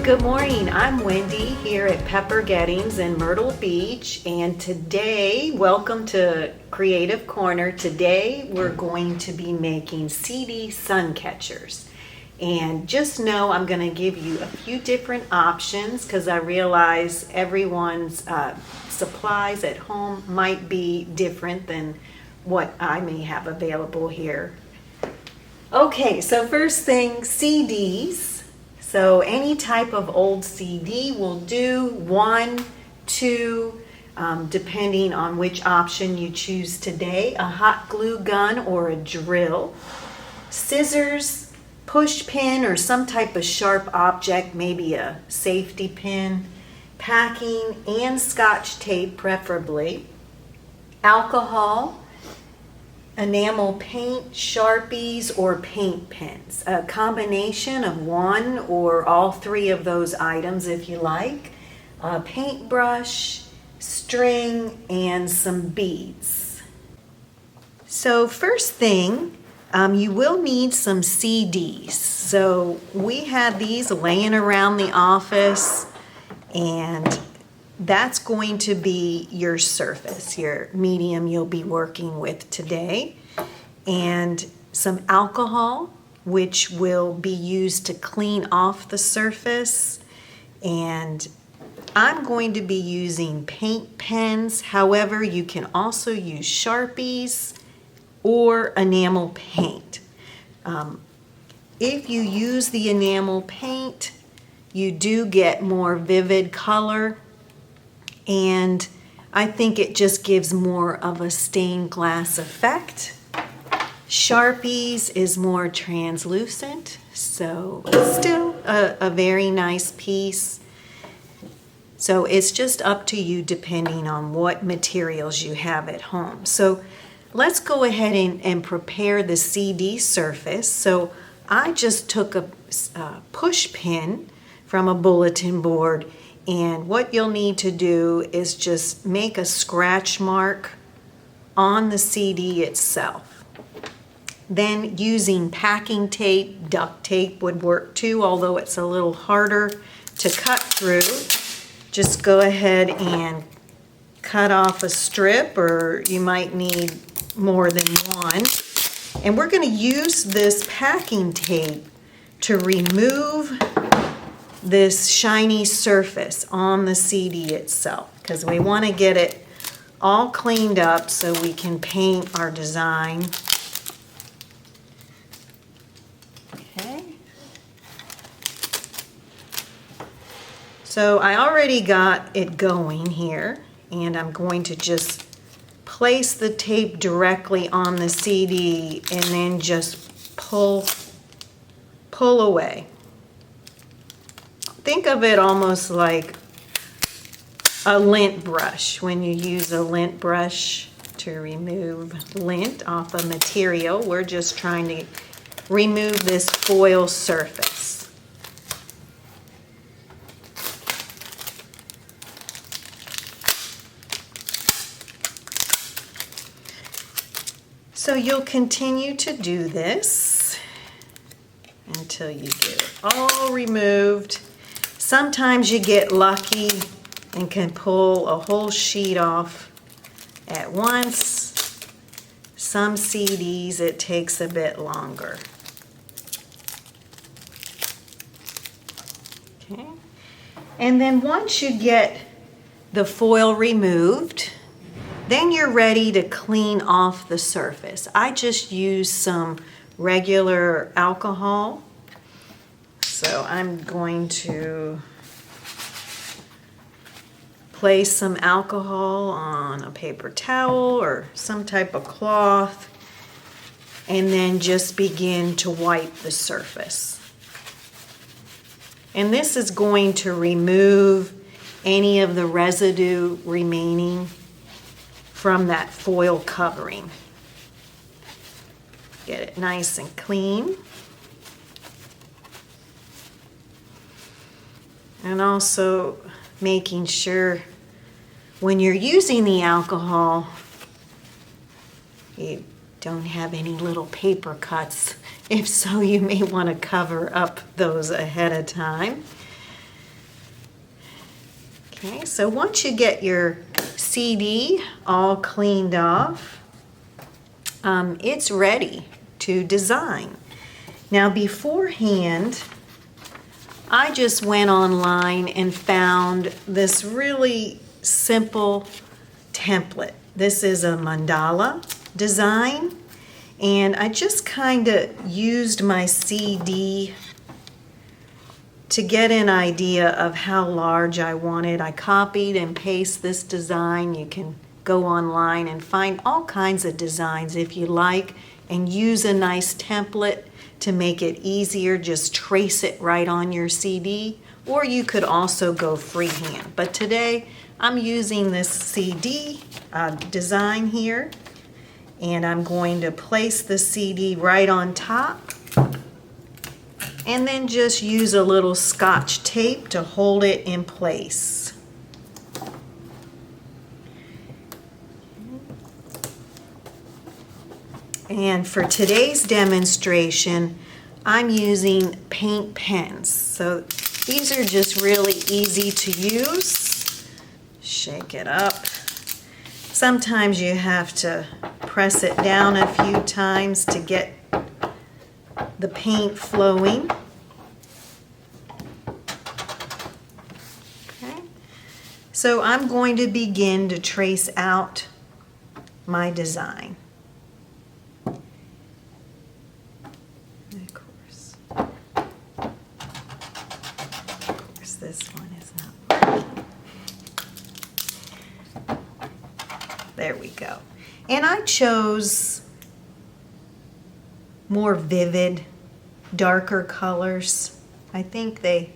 Good morning. I'm Wendy here at Pepper Gettings in Myrtle Beach, and today, welcome to Creative Corner. Today we're going to be making CD sun catchers. And just know I'm going to give you a few different options because I realize everyone's supplies at home might be different than what I may have available here. Okay, so first thing, CDs. So any type of old CD will do, 1, 2, depending on which option you choose today, a hot glue gun or a drill, scissors, push pin or some type of sharp object, maybe a safety pin, packing and scotch tape preferably, alcohol, enamel paint, Sharpies, or paint pens. A combination of one or all three of those items if you like. A paintbrush, string, and some beads. So first thing, you will need some CDs. So we had these laying around the office, and that's going to be your surface, your medium you'll be working with today. And some alcohol, which will be used to clean off the surface. And I'm going to be using paint pens. However, you can also use Sharpies or enamel paint. If you use the enamel paint, you do get more vivid color. And I think it just gives more of a stained glass effect. Sharpies is more translucent, so it's still a very nice piece. So it's just up to you depending on what materials you have at home. So let's go ahead and prepare the CD surface. So I just took a push pin from a bulletin board, and what you'll need to do is just make a scratch mark on the CD itself. Then using packing tape, duct tape would work too, although it's a little harder to cut through. Just go ahead and cut off a strip, or you might need more than one. And we're going to use this packing tape to remove this shiny surface on the CD itself, because we want to get it all cleaned up so we can paint our design. Okay. So I already got it going here, and I'm going to just place the tape directly on the CD and then just pull away. Think of it almost like a lint brush. When you use a lint brush to remove lint off a material, we're just trying to remove this foil surface. So you'll continue to do this until you get it all removed. Sometimes you get lucky and can pull a whole sheet off at once. Some CDs it takes a bit longer. Okay. And then once you get the foil removed, then you're ready to clean off the surface. I just use some regular alcohol. So I'm going to place some alcohol on a paper towel or some type of cloth, and then just begin to wipe the surface. And this is going to remove any of the residue remaining from that foil covering. Get it nice and clean. And also making sure when you're using the alcohol, you don't have any little paper cuts. If so, you may want to cover up those ahead of time. Okay, so once you get your CD all cleaned off, it's ready to design. Now beforehand, I just went online and found this really simple template. This is a mandala design, and I just kind of used my CD to get an idea of how large I wanted. I copied and pasted this design. You can go online and find all kinds of designs if you like, and use a nice template to make it easier. Just trace it right on your CD, or you could also go freehand. But today I'm using this CD design here, and I'm going to place the CD right on top, and then just use a little Scotch tape to hold it in place. And for today's demonstration, I'm using paint pens. So these are just really easy to use. Shake it up. Sometimes you have to press it down a few times to get the paint flowing. Okay. So I'm going to begin to trace out my design. Of course, this one is not working. There we go. And I chose more vivid, darker colors. I think they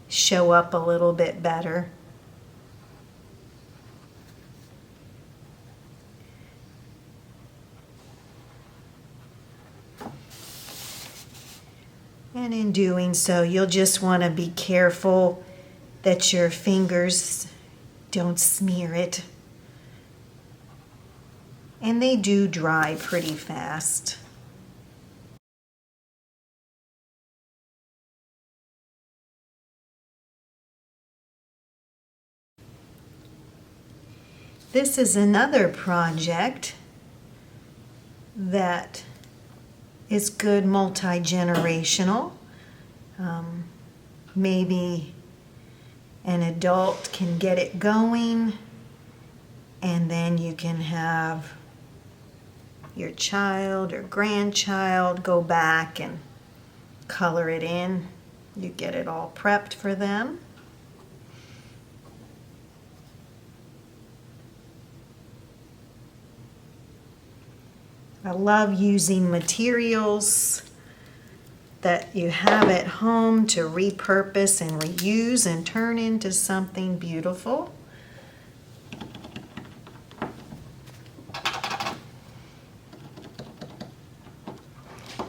show up a little bit better. And in doing so, you'll just want to be careful that your fingers don't smear it. And they do dry pretty fast. This is another project that is good multi-generational. Maybe an adult can get it going, and then you can have your child or grandchild go back and color it in. You get it all prepped for them. I love using materials that you have at home to repurpose and reuse and turn into something beautiful.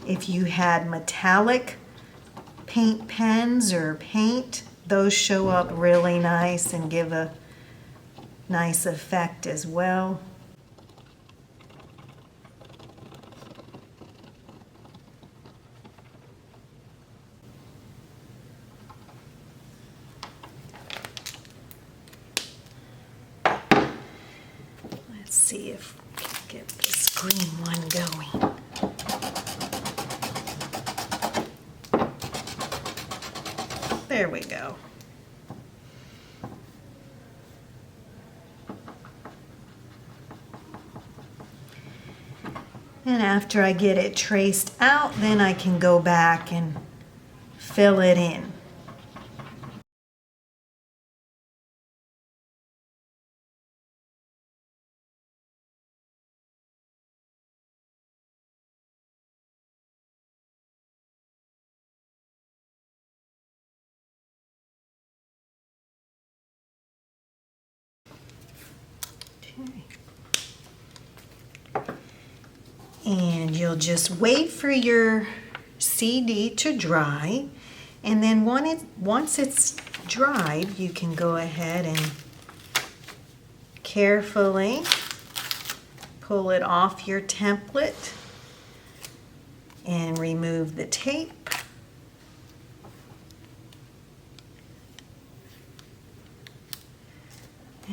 If you had metallic paint pens or paint, those show up really nice and give a nice effect as well. Let's see if we can get this green one going. There we go. And after I get it traced out, then I can go back and fill it in. And you'll just wait for your CD to dry, and then once it's dried, you can go ahead and carefully pull it off your template and remove the tape.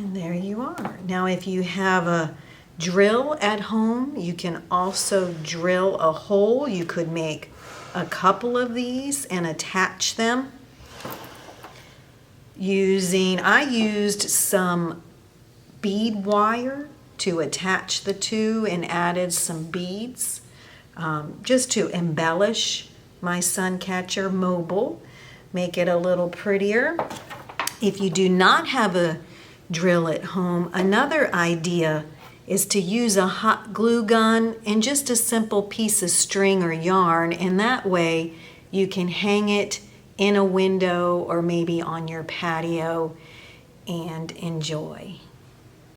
And there you are. Now if you have a drill at home, you can also drill a hole. You could make a couple of these and attach them I used some bead wire to attach the two and added some beads just to embellish my Suncatcher mobile, make it a little prettier. If you do not have a drill at home, another idea is to use a hot glue gun and just a simple piece of string or yarn, and that way you can hang it in a window or maybe on your patio and enjoy.